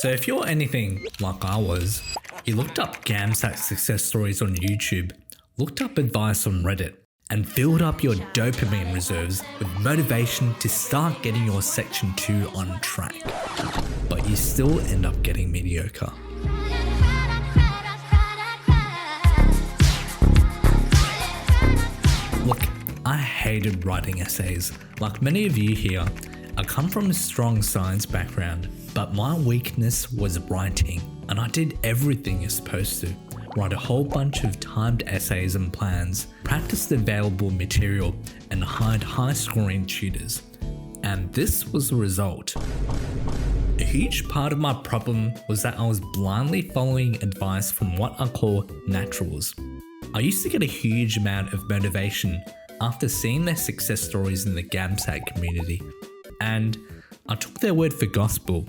So if you're anything like I was, you looked up GAMSAT success stories on YouTube, looked up advice on Reddit, and filled up your dopamine reserves with motivation to start getting your Section 2 on track. But you still end up getting mediocre. Look, I hated writing essays. Like many of you here, I come from a strong science background, but my weakness was writing, and I did everything you're supposed to. Write a whole bunch of timed essays and plans, practice the available material, and hired high-scoring tutors. And this was the result. A huge part of my problem was that I was blindly following advice from what I call naturals. I used to get a huge amount of motivation after seeing their success stories in the GAMSAT community, and I took their word for gospel.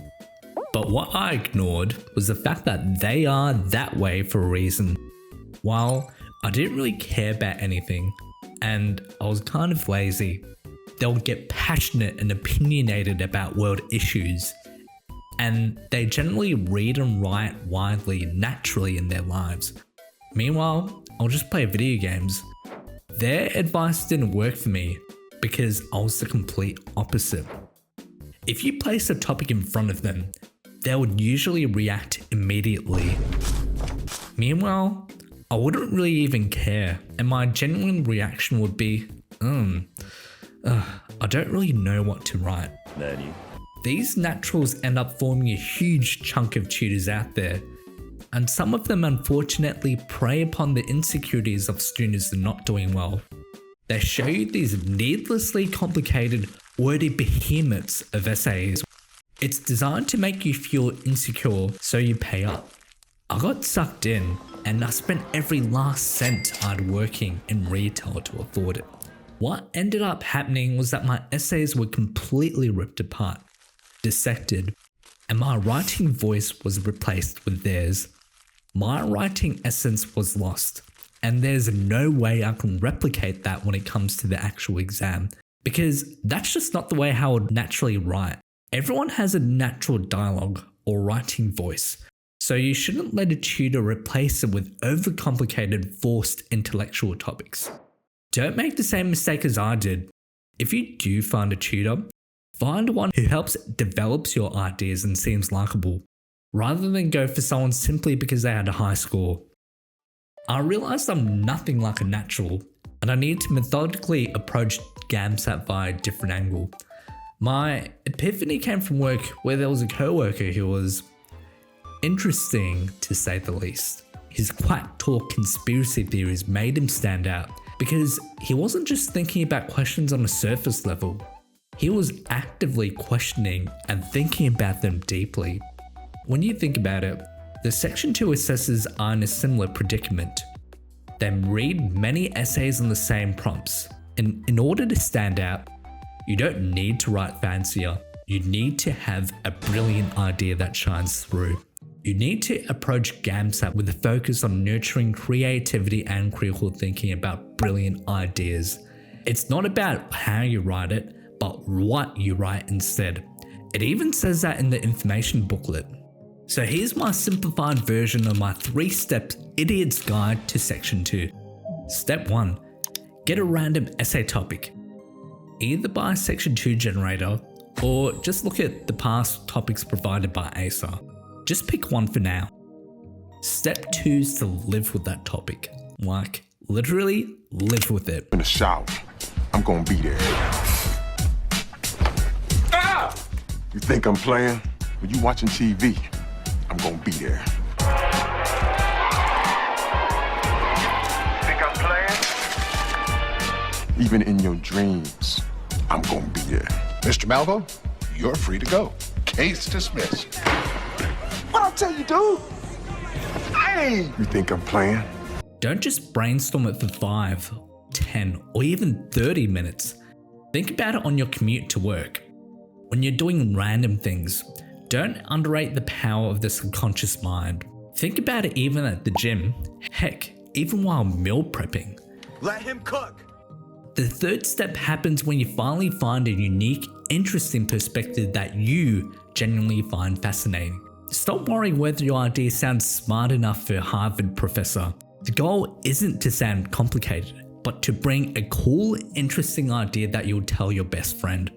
But what I ignored was the fact that they are that way for a reason. While I didn't really care about anything, and I was kind of lazy, they'll get passionate and opinionated about world issues, and they generally read and write widely naturally in their lives. Meanwhile, I'll just play video games. Their advice didn't work for me because I was the complete opposite. If you place a topic in front of them, they would usually react immediately. Meanwhile, I wouldn't really even care, and my genuine reaction would be, I don't really know what to write. Nanny. These naturals end up forming a huge chunk of tutors out there, and some of them unfortunately prey upon the insecurities of students not doing well. They show you these needlessly complicated, wordy behemoths of essays. It's designed to make you feel insecure, so you pay up. I got sucked in, and I spent every last cent I had working in retail to afford it. What ended up happening was that my essays were completely ripped apart, dissected, and my writing voice was replaced with theirs. My writing essence was lost, and there's no way I can replicate that when it comes to the actual exam, because that's just not the way how I would naturally write. Everyone has a natural dialogue or writing voice, so you shouldn't let a tutor replace it with overcomplicated, forced intellectual topics. Don't make the same mistake as I did. If you do find a tutor, find one who helps develops your ideas and seems likable, rather than go for someone simply because they had a high score. I realized I'm nothing like a natural, and I need to methodically approach GAMSAT via a different angle. My epiphany came from work where there was a co-worker who was interesting, to say the least. His quack talk conspiracy theories made him stand out because he wasn't just thinking about questions on a surface level. He was actively questioning and thinking about them deeply. When you think about it, the Section 2 assessors are in a similar predicament. They read many essays on the same prompts, and in order to stand out, you don't need to write fancier. You need to have a brilliant idea that shines through. You need to approach GAMSAT with a focus on nurturing creativity and critical thinking about brilliant ideas. It's not about how you write it, but what you write instead. It even says that in the information booklet. So here's my simplified version of my 3-step idiot's guide to Section 2. Step 1. Get a random essay topic. Either by Section 2 generator or just look at the past topics provided by ASA. Just pick one for now. Step 2 is to live with that topic. Like, literally live with it. In the shower, I'm gonna be there. Ah! You think I'm playing? When you watching TV, I'm gonna be there. Think I'm playing? Even in your dreams, I'm gonna be there. Mr. Malvo, you're free to go. Case dismissed. What I tell you, dude? Hey! You think I'm playing? Don't just brainstorm it for 5, 10, or even 30 minutes. Think about it on your commute to work. When you're doing random things, don't underrate the power of the subconscious mind. Think about it even at the gym. Heck, even while meal prepping. Let him cook. The third step happens when you finally find a unique, interesting perspective that you genuinely find fascinating. stop worrying whether your idea sounds smart enough for a Harvard professor. The goal isn't to sound complicated, but to bring a cool, interesting idea that you'll tell your best friend.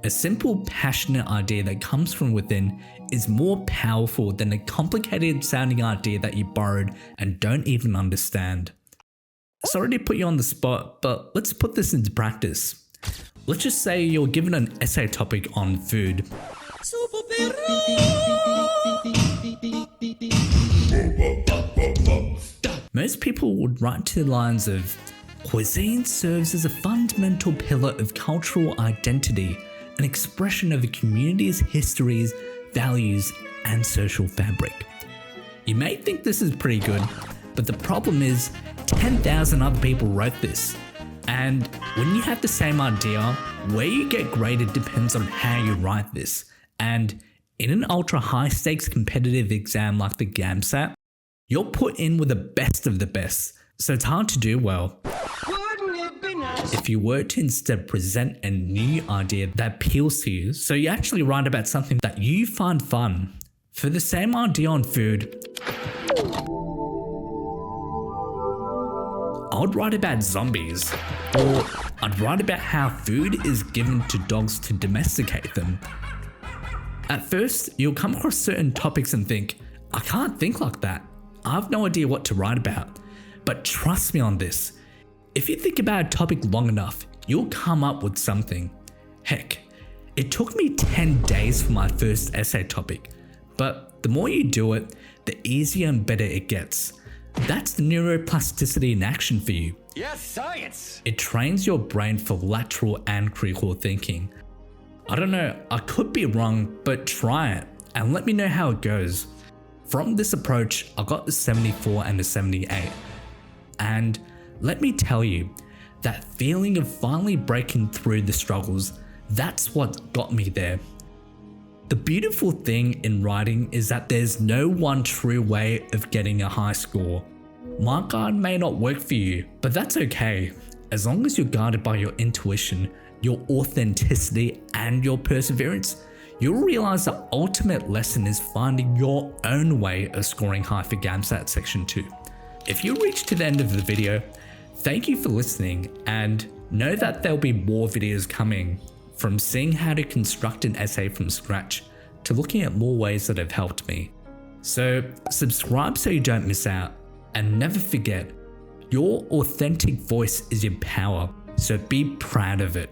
A simple, passionate idea that comes from within is more powerful than a complicated sounding idea that you borrowed and don't even understand. Sorry to put you on the spot, but let's put this into practice. Let's just say you're given an essay topic on food. Most people would write to the lines of, cuisine serves as a fundamental pillar of cultural identity, an expression of a community's histories, values, and social fabric. You may think this is pretty good, but the problem is 10,000 other people wrote this. And when you have the same idea, where you get graded depends on how you write this. And in an ultra high stakes competitive exam like the GAMSAT, you're put in with the best of the best, so it's hard to do well. If you were to instead present a new idea that appeals to you, so you actually write about something that you find fun. For the same idea on food, I'd write about zombies, or I'd write about how food is given to dogs to domesticate them. At first, you'll come across certain topics and think, I can't think like that. I have no idea what to write about. But trust me on this. If you think about a topic long enough, you'll come up with something. Heck, it took me 10 days for my first essay topic, but the more you do it, the easier and better it gets. That's the neuroplasticity in action for you. Yes, science! It trains your brain for lateral and critical thinking. I don't know, I could be wrong, but try it and let me know how it goes. From this approach, I got the 74 and the 78. And let me tell you, that feeling of finally breaking through the struggles, that's what got me there. The beautiful thing in writing is that there's no one true way of getting a high score. My guide may not work for you, but that's okay. As long as you're guided by your intuition, your authenticity, and your perseverance, you'll realize the ultimate lesson is finding your own way of scoring high for GAMSAT Section 2. If you reach to the end of the video, thank you for listening, and know that there'll be more videos coming, from seeing how to construct an essay from scratch to looking at more ways that have helped me. So subscribe so you don't miss out, and never forget, your authentic voice is your power, so be proud of it.